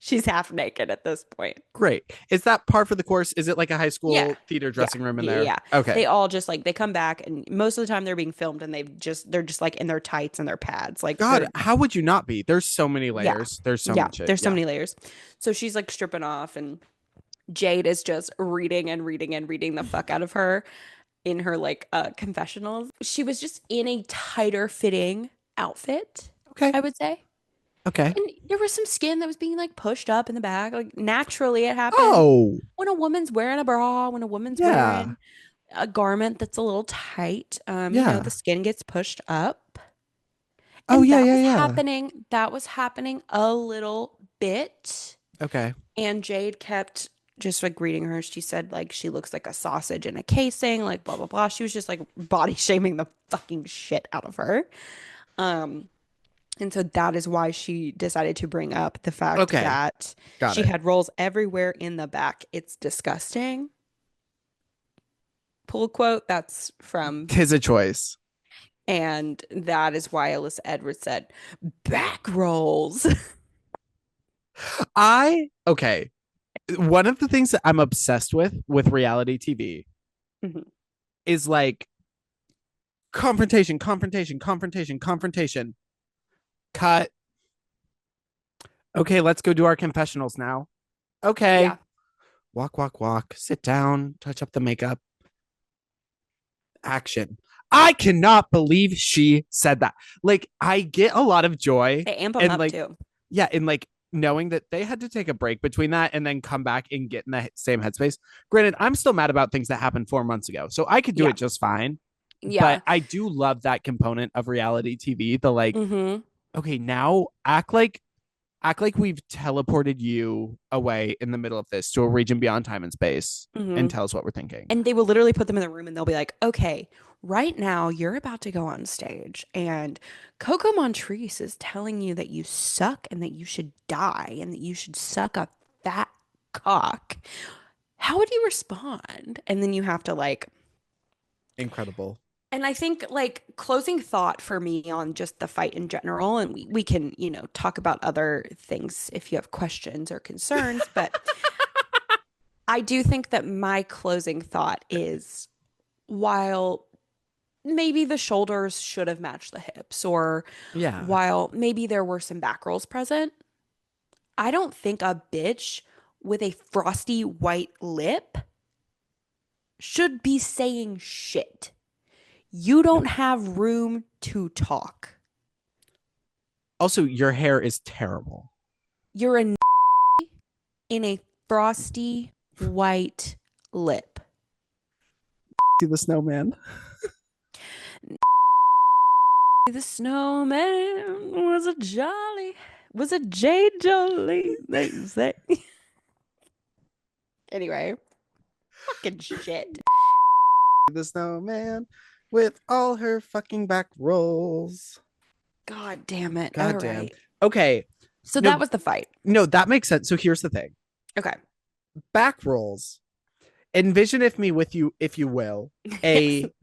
She's half naked at this point. Great. Is that par for the course? Is it like a high Yeah. school theater Yeah. dressing room in Yeah. there? Yeah. Okay. They all just like they come back and most of the time they're being filmed and they're just like in their tights and their pads. Like God, they're how would you not be? There's so many yeah. layers. There's so Yeah. much shit. There's so Yeah. many layers. So she's like stripping off and Jade is just reading and reading and reading the fuck out of her in her like confessionals. She was just in a tighter fitting outfit, Okay. I would say. Okay. And there was some skin that was being like pushed up in the back. Like naturally it happens Oh, when a woman's wearing a bra, when a woman's yeah. wearing a garment that's a little tight. The Yeah. skin gets pushed up. Oh, And yeah, yeah, yeah. that was happening a little bit. Okay. And Jade kept just like greeting her. She said like she looks like a sausage in a casing, like blah blah blah. She was just like body shaming the fucking shit out of her. Um And so that is why she decided to bring up the fact Okay, that got she it. had rolls everywhere in the back. It's disgusting. Pull quote, that's from, Tis a choice. and that is why Alyssa Edwards said, back rolls. Okay. One of the things that I'm obsessed with reality TV Mhm. is like confrontation, confrontation, confrontation, confrontation. Cut. Okay, let's go do our confessionals now. Yeah. Okay. Walk, walk, walk. Sit down, touch up the makeup. Action. I cannot believe she said that. Like, I get a lot of joy They amp them and up like, too. yeah, and like knowing that they had to take a break between that and then come back and get in the same headspace. Granted, I'm still mad about things that happened 4 months ago, so I could do Yeah. it just fine. But Yeah. I do love that component of reality TV. The like, Mm-hmm. okay, now act like we've teleported you away in the middle of this to a region beyond time and space Mm-hmm. and tell us what we're thinking. And they will literally put them in the room and they'll be like, okay, right now you're about to go on stage and Coco Montrese is telling you that you suck and that you should die and that you should suck a fat cock. How would you respond? And then you have to like, Incredible. and I think like closing thought for me on just the fight in general, and we can, talk about other things if you have questions or concerns, but I do think that my closing thought is while maybe the shoulders should have matched the hips, or Yeah. while maybe there were some back rolls present, I don't think a bitch with a frosty white lip should be saying shit. You don't No. have room to talk. Also, your hair is terrible. You're in a frosty white lip. See the snowman. The snowman was a J Jolly, they say. Anyway, fucking shit. The snowman with all her fucking back rolls. God damn it. All God damn. right. Okay. So that No, was the fight. no, that makes sense. So here's the thing. Okay. Back rolls. Envision if me with you, if you will, Yes. a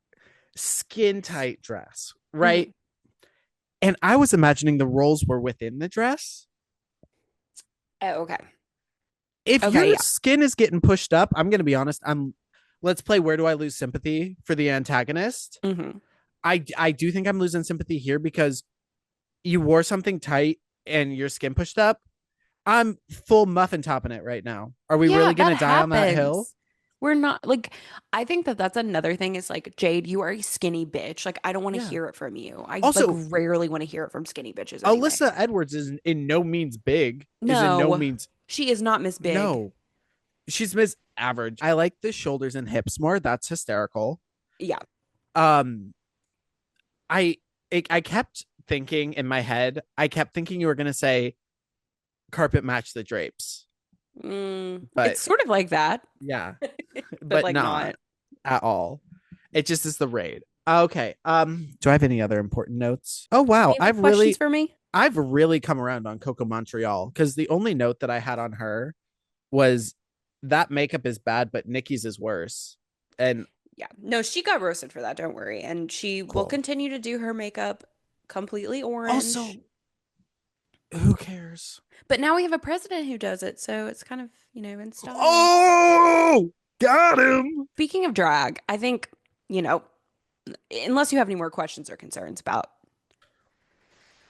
skin tight dress, Mhm. right? And I was imagining the rolls were within the dress. Oh, okay. If Okay. your Yeah. skin is getting pushed up, I'm gonna be honest. Let's play where do I lose sympathy for the antagonist? Hmm. I do think I'm losing sympathy here because you wore something tight and your skin pushed up. I'm full muffin topping it right now. Are we Yeah, really that gonna die on that hill? happens. We're not like, I think that that's another thing is like, Jade, you are a skinny bitch. Like, I don't want to Yeah. hear it from you. I like Also, rarely want to hear it from skinny bitches anyway. Alyssa Edwards is in no means big. Is in no No, means she is not Miss Big. no. She's Miss Average. I like the shoulders and hips more. That's hysterical. Yeah. Um, I I kept thinking in my head. I kept thinking you were gonna say carpet match the drapes, but It's sort of like that, yeah, but but like not not. at all. It just is the raid. Okay. Do I have any other important notes? Oh Do wow, you have any questions for me? I've really come around on Coco Montreal because the only note that I had on her was that makeup is bad, but Nikki's is worse. And Yeah. No, she got roasted for that. Don't worry. And she will cool. continue to do her makeup completely orange. Also, who cares? But now we have a president who does it, so it's kind of, in style. Oh, got him. Speaking of drag, I think, you know, unless you have any more questions or concerns about.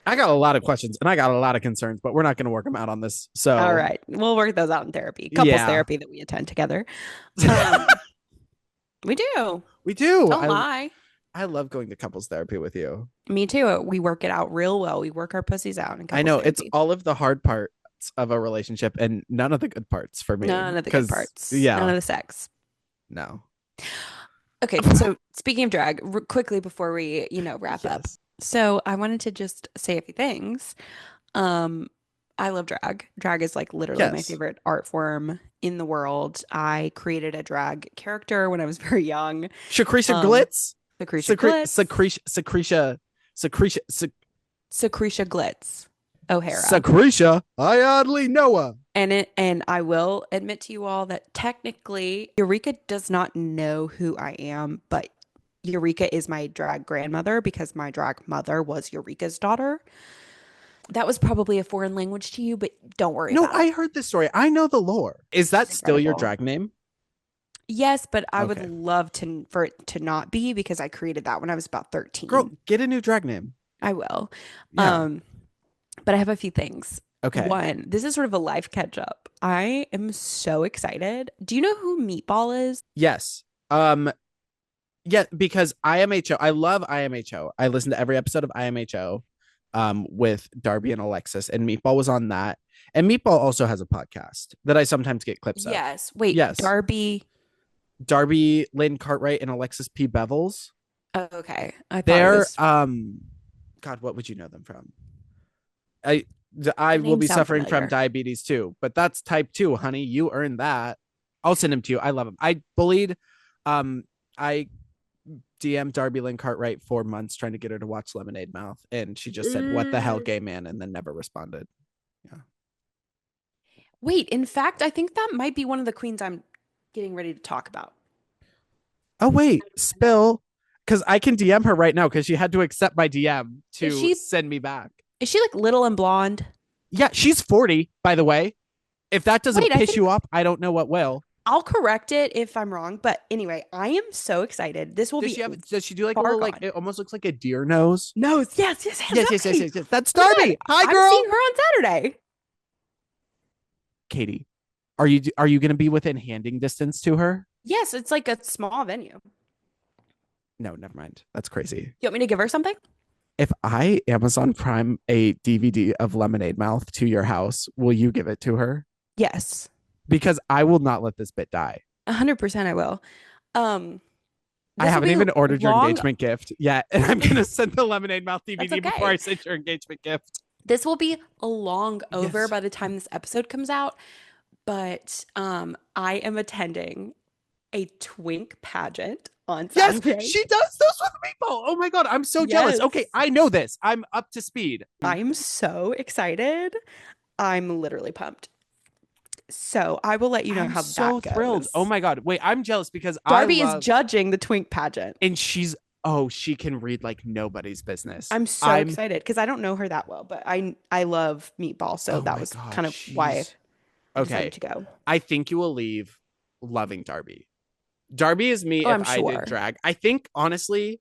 I got a lot of questions and I got a lot of concerns, but we're not going to work them out on this. All So, right, we'll work those out in therapy, couples yeah, therapy that we attend together. Um, we do. we do. Don't lie. I love going to couples therapy with you. Me too. We work it out real well. We work our pussies out in I couples know it's therapy. all of the hard parts of a relationship and none of the good parts for me. None of the good Because, parts. None yeah, of the sex. no. Okay, so speaking of drag, quickly before we, wrap up. Yes. So I wanted to just say a few things. Um, I love drag. Drag is like literally my Yes. favorite art form in the world. I created a drag character when I was very young. Shakrisha Um, Glitz? Lucretia Glitz. Secretia. Secretia. Secretia Glitz O'Hara. Secretia Ayadli Noah. And I will admit to you all that technically Eureka does not know who I am, but Eureka is my drag grandmother because my drag mother was Eureka's daughter. That was probably a foreign language to you, but don't worry No, about it. I heard this story. I know the lore. Is that She's still your incredible. drag name? Yes, but I would Okay. love to for it to not be because I created that when I was about Girl, 13. get a new drag name. I will. Yeah. Um, but I have a few things. Okay. One, this is sort of a life catch up. I am so excited. Do you know who Meatball is? Yes. Yeah, because IMHO, I love IMHO. I listen to every episode of IMHO with Darby and Alexis, and Meatball was on that. And Meatball also has a podcast that I sometimes get clips of. Yes. Wait, Yes. Darby. Darby Lynn Cartwright and Alexis P. Bevels. Oh, okay. I thought it They're was God, what would you know them from? I I the will name be sound suffering from familiar. diabetes too, but that's type 2, honey. You earned that. I'll send him to you. I love him. I bullied I DM Darby Lynn Cartwright for months trying to get her to watch Lemonade Mouth, and she just said, "What the hell, Mm. gay man," and then never responded. Yeah. Wait, in fact, I think that might be one of the queens I'm getting ready to talk about. Oh wait, spill, because I can DM her right now because she had to accept my DM Is to she send me back. is she like little and blonde? Yeah, she's 40, by the way. If that doesn't Wait, I piss think you off, I don't know what will. I'll correct it if I'm wrong. But anyway, I am so excited. This will Does be she have? Does she do like a far little like? gone. It almost looks like a deer nose. No, yes, Yes, yes, yes, Darby. yes, yes. That's Oh my Darby. God. Hi, I'm seeing girl. her on Saturday. Katie, are you going to be within handing distance to her? Yes, it's like a small venue. No, never mind. That's crazy. You want me to give her something? If I Amazon Prime a DVD of Lemonade Mouth to your house, will you give it to her? Yes. Because I will not let this bit die. 100% I will. Um, I this will haven't be even ordered your long. engagement gift yet, and I'm gonna send the Lemonade Mouth That's DVD before okay. I send your engagement gift. This will be long over Yes, by the time this episode comes out, but I am attending a twink pageant on yes, Saturday. she does those with Meatball. Oh my god, I'm so jealous. Yes. Okay, I know this. I'm up to speed. I'm so excited. I'm literally pumped. So I will let you know I'm how so that thrilled. Oh goes. my god, wait, I'm jealous because I Darby is love, judging the twink pageant. and she's oh, she can read like nobody's business. I'm so I'm excited because I don't know her that well, but I love Meatball, so oh that my was god, kind of why she's I decided okay. to go. I think you will leave loving Darby. Darby is me Oh, if I'm I did sure. drag. I think honestly,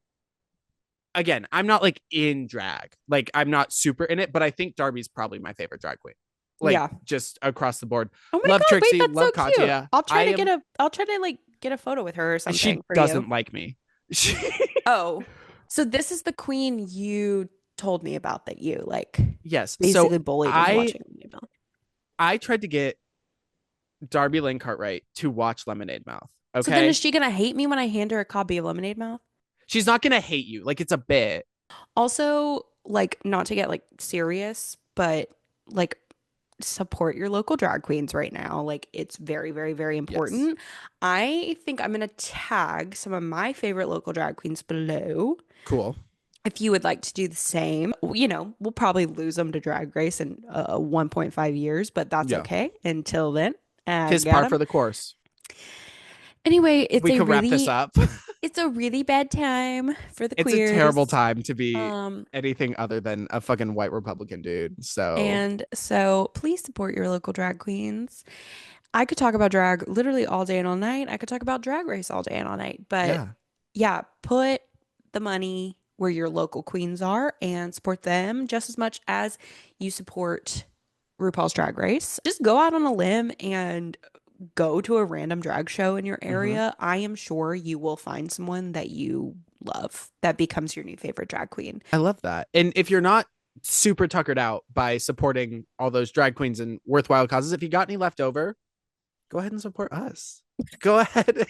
again, I'm not like in drag. Like I'm not super in it, but I think Darby's probably my favorite drag queen. Like Yeah. just across the board. Oh my Love God, wait, Trixie, that's so love cute. Katya. I am I'll try to like get a photo with her or something she for you. doesn't like me. She, Oh, so this is the queen you told me about that you like yes. So basically bullied into I watching Lemonade Mouth. I tried to get Darby Lynn Cartwright to watch Lemonade Mouth. So then is Okay. she gonna hate me when I hand her a copy of Lemonade Mouth? She's not gonna hate you. Like it's a bit. Also, like not to get like serious, but like support your local drag queens right now. Like it's very Yes. important. I think I'm gonna tag some of my favorite local drag queens below. Cool. If you would like to do the same, we'll probably lose them to Drag Race in 1.5 years, but that's Yeah. okay. Until then, I Tis got par for them. the course. Anyway, We could wrap this up. it's a really bad time for the It's a terrible queers. time to be Um, anything other than a fucking white Republican dude. So and so please support your local drag queens. I could talk about drag literally all day and all night. I could talk about Drag Race all day and all night. But yeah, yeah, put the money where your local queens are and support them just as much as you support RuPaul's Drag Race. Just go out on a limb and go to a random drag show in your hmm, area. I am sure you will find someone that you love that becomes your new favorite drag queen. I love that. And if you're not super tuckered out by supporting all those drag queens and worthwhile causes, if you got any left over, go ahead and support us. Go ahead.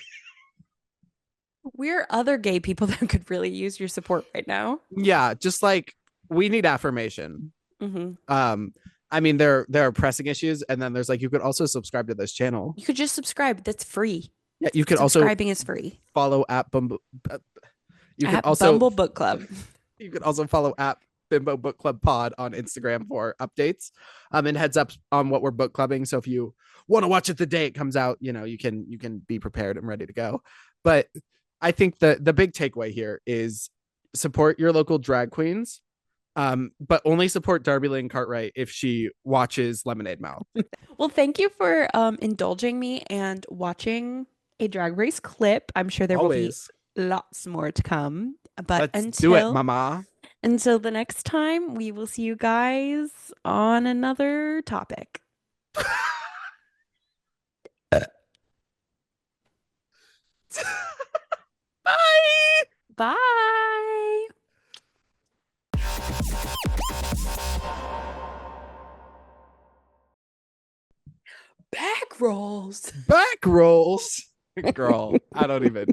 We're other gay people that could really use your support right now. Yeah, just like we need affirmation. Hmm. Um, I mean, there are pressing issues, and then there's like you could also subscribe to this channel. You could just subscribe. That's free. Yeah, you could also Subscribing is free. follow at Bumble. You could At also Bumble Book Club. you could also follow at Bimbo Book Club Pod on Instagram for updates, and heads up on what we're book clubbing. So if you want to watch it the day it comes out, you can be prepared and ready to go. But I think the big takeaway here is support your local drag queens, but only support Darby Lynn Cartwright if she watches Lemonade Mouth. Well, thank you for indulging me and watching a Drag Race clip. I'm sure there will be Always. lots more to come. But Let's do it, mama. until the next time, we will see you guys on another topic. Bye. Bye. Back rolls. Back rolls. Girl, I don't even.